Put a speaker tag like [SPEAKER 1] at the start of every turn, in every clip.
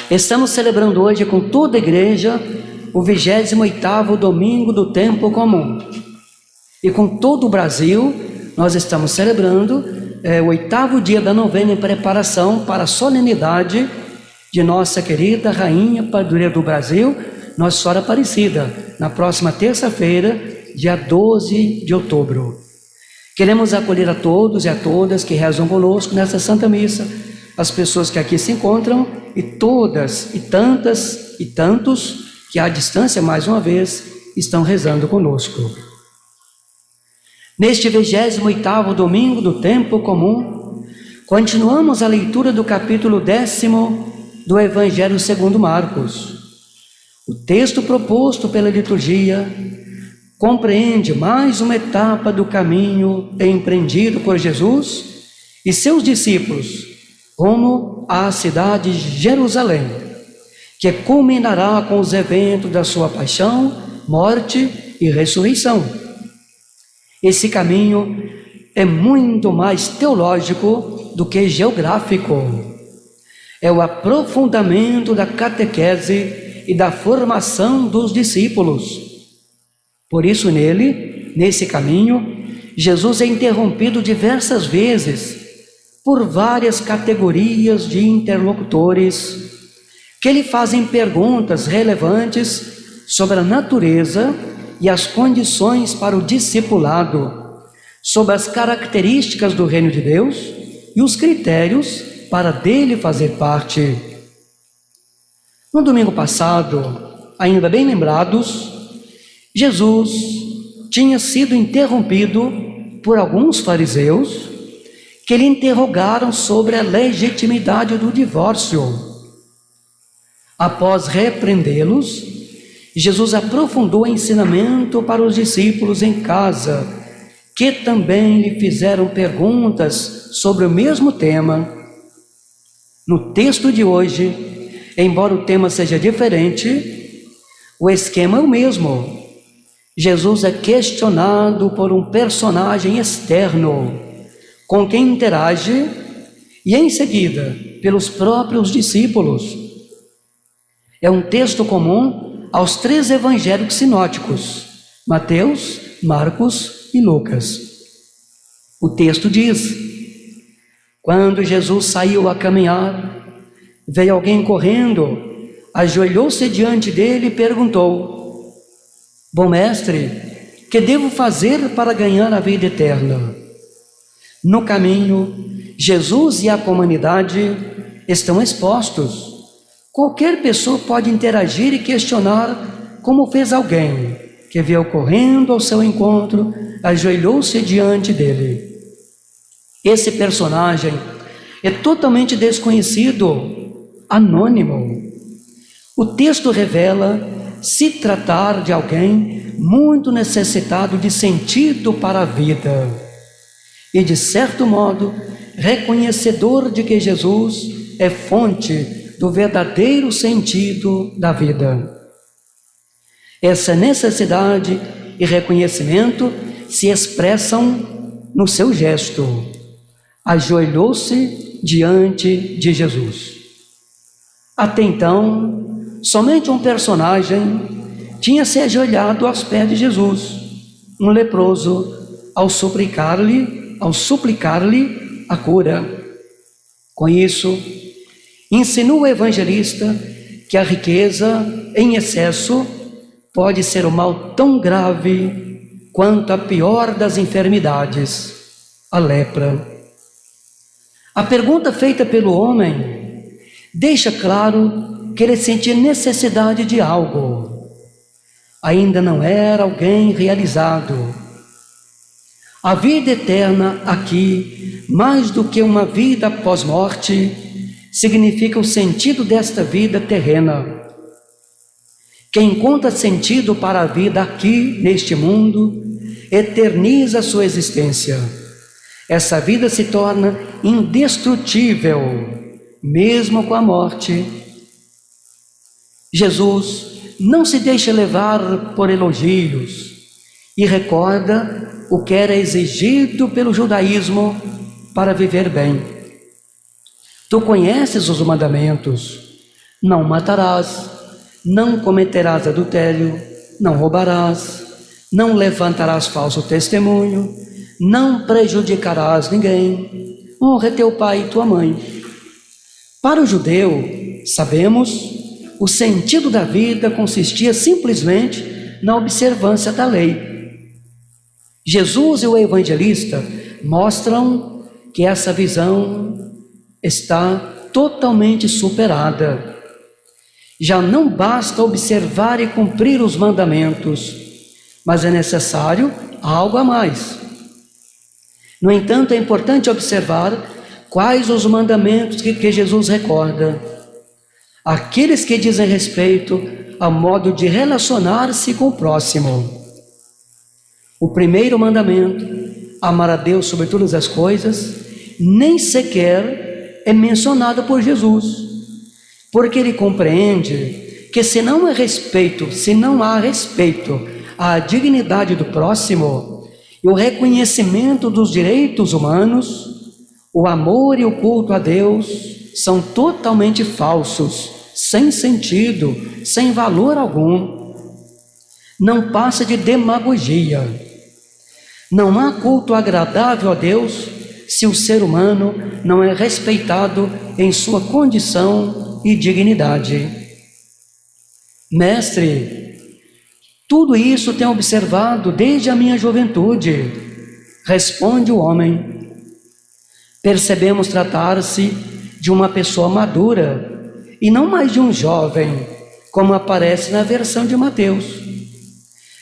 [SPEAKER 1] Estamos celebrando hoje com toda a igreja o 28º domingo do tempo comum. E com todo o Brasil, nós estamos celebrando o 8º dia da novena em preparação para a solenidade de nossa querida Rainha Padroeira do Brasil, Nossa Senhora Aparecida, na próxima terça-feira, dia 12 de outubro. Queremos acolher a todos e a todas que rezam conosco nesta Santa Missa, as pessoas que aqui se encontram e todas e tantas e tantos que à distância, mais uma vez, estão rezando conosco. Neste 28º domingo do tempo comum, continuamos a leitura do capítulo 10º do Evangelho segundo Marcos. O texto proposto pela liturgia compreende mais uma etapa do caminho empreendido por Jesus e seus discípulos rumo à cidade de Jerusalém, que culminará com os eventos da sua paixão, morte e ressurreição. Esse caminho é muito mais teológico do que geográfico. É o aprofundamento da catequese e da formação dos discípulos. Por isso, nesse caminho, Jesus é interrompido diversas vezes por várias categorias de interlocutores que lhe fazem perguntas relevantes sobre a natureza e as condições para o discipulado, sobre as características do reino de Deus e os critérios para dele fazer parte. No domingo passado, ainda bem lembrados, Jesus tinha sido interrompido por alguns fariseus que lhe interrogaram sobre a legitimidade do divórcio. Após repreendê-los, Jesus aprofundou o ensinamento para os discípulos em casa, que também lhe fizeram perguntas sobre o mesmo tema. No texto de hoje, embora o tema seja diferente, o esquema é o mesmo. Jesus é questionado por um personagem externo, com quem interage, e em seguida, pelos próprios discípulos. É um texto comum aos 3 evangelhos sinóticos, Mateus, Marcos e Lucas. O texto diz: quando Jesus saiu a caminhar, veio alguém correndo, ajoelhou-se diante dele e perguntou: bom mestre, que devo fazer para ganhar a vida eterna? No caminho, Jesus e a comunidade estão expostos. Qualquer pessoa pode interagir e questionar, como fez alguém que veio correndo ao seu encontro, ajoelhou-se diante dele. Esse personagem é totalmente desconhecido, anônimo. O texto revela se tratar de alguém muito necessitado de sentido para a vida e, de certo modo, reconhecedor de que Jesus é fonte do verdadeiro sentido da vida. Essa necessidade e reconhecimento se expressam no seu gesto. Ajoelhou-se diante de Jesus. Até então, somente um personagem tinha se ajoelhado aos pés de Jesus, um leproso, ao suplicar-lhe a cura. Com isso, ensinou o evangelista que a riqueza em excesso pode ser um mal tão grave quanto a pior das enfermidades, a lepra. A pergunta feita pelo homem deixa claro que ele sentia necessidade de algo. Ainda não era alguém realizado. A vida eterna aqui, mais do que uma vida após morte, significa o sentido desta vida terrena. Quem encontra sentido para a vida aqui, neste mundo, eterniza a sua existência. Essa vida se torna indestrutível, mesmo com a morte. Jesus não se deixa levar por elogios e recorda o que era exigido pelo judaísmo para viver bem. Tu conheces os mandamentos: não matarás, não cometerás adultério, não roubarás, não levantarás falso testemunho, não prejudicarás ninguém, honra teu pai e tua mãe. Para o judeu, sabemos, o sentido da vida consistia simplesmente na observância da lei. Jesus e o evangelista mostram que essa visão está totalmente superada. Já não basta observar e cumprir os mandamentos, mas é necessário algo a mais. No entanto, é importante observar quais os mandamentos que Jesus recorda. Aqueles que dizem respeito ao modo de relacionar-se com o próximo. O primeiro mandamento, amar a Deus sobre todas as coisas, nem sequer é mencionado por Jesus, porque ele compreende que se não há respeito à dignidade do próximo e o reconhecimento dos direitos humanos, o amor e o culto a Deus são totalmente falsos, sem sentido, sem valor algum. Não passa de demagogia. Não há culto agradável a Deus se o ser humano não é respeitado em sua condição e dignidade. Mestre, tudo isso tenho observado desde a minha juventude, responde o homem. Percebemos tratar-se de uma pessoa madura e não mais de um jovem, como aparece na versão de Mateus.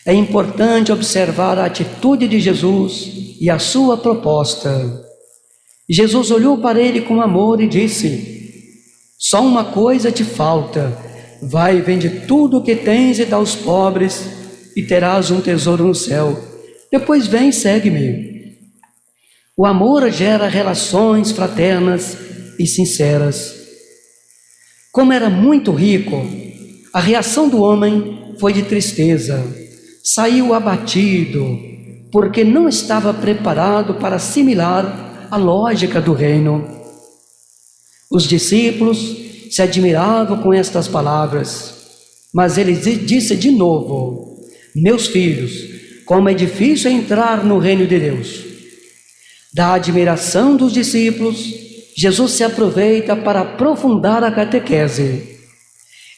[SPEAKER 1] É importante observar a atitude de Jesus e a sua proposta. Jesus olhou para ele com amor e disse: só uma coisa te falta, vai, vende tudo o que tens e dá aos pobres, e terás um tesouro no céu. Depois vem e segue-me. O amor gera relações fraternas e sinceras. Como era muito rico, a reação do homem foi de tristeza. Saiu abatido, porque não estava preparado para assimilar a lógica do reino. Os discípulos se admiravam com estas palavras, mas ele disse de novo: meus filhos, como é difícil entrar no reino de Deus. Da admiração dos discípulos, Jesus se aproveita para aprofundar a catequese.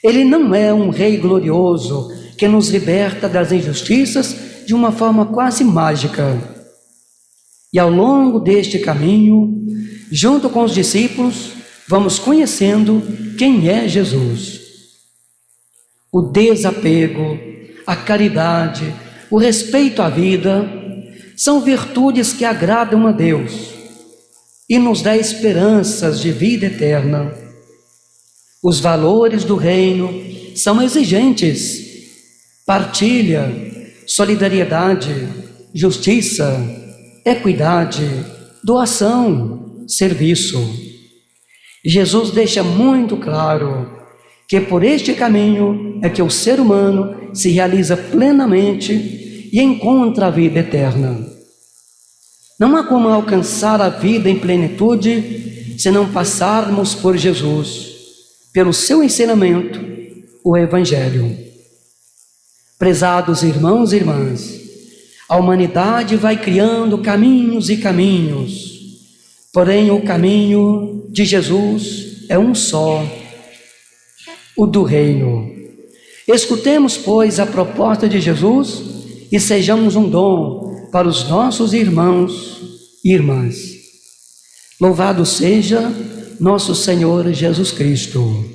[SPEAKER 1] Ele não é um rei glorioso que nos liberta das injustiças de uma forma quase mágica. E ao longo deste caminho, junto com os discípulos, vamos conhecendo quem é Jesus. O desapego, a caridade, o respeito à vida, são virtudes que agradam a Deus e nos dá esperanças de vida eterna. Os valores do reino são exigentes: partilha, solidariedade, justiça, equidade, doação, serviço. Jesus deixa muito claro que por este caminho é que o ser humano se realiza plenamente e encontra a vida eterna. Não há como alcançar a vida em plenitude se não passarmos por Jesus, pelo seu ensinamento, o Evangelho. Prezados irmãos e irmãs, a humanidade vai criando caminhos e caminhos, porém o caminho de Jesus é um só, o do reino. Escutemos, pois, a proposta de Jesus e sejamos um dom para os nossos irmãos e irmãs. Louvado seja nosso Senhor Jesus Cristo.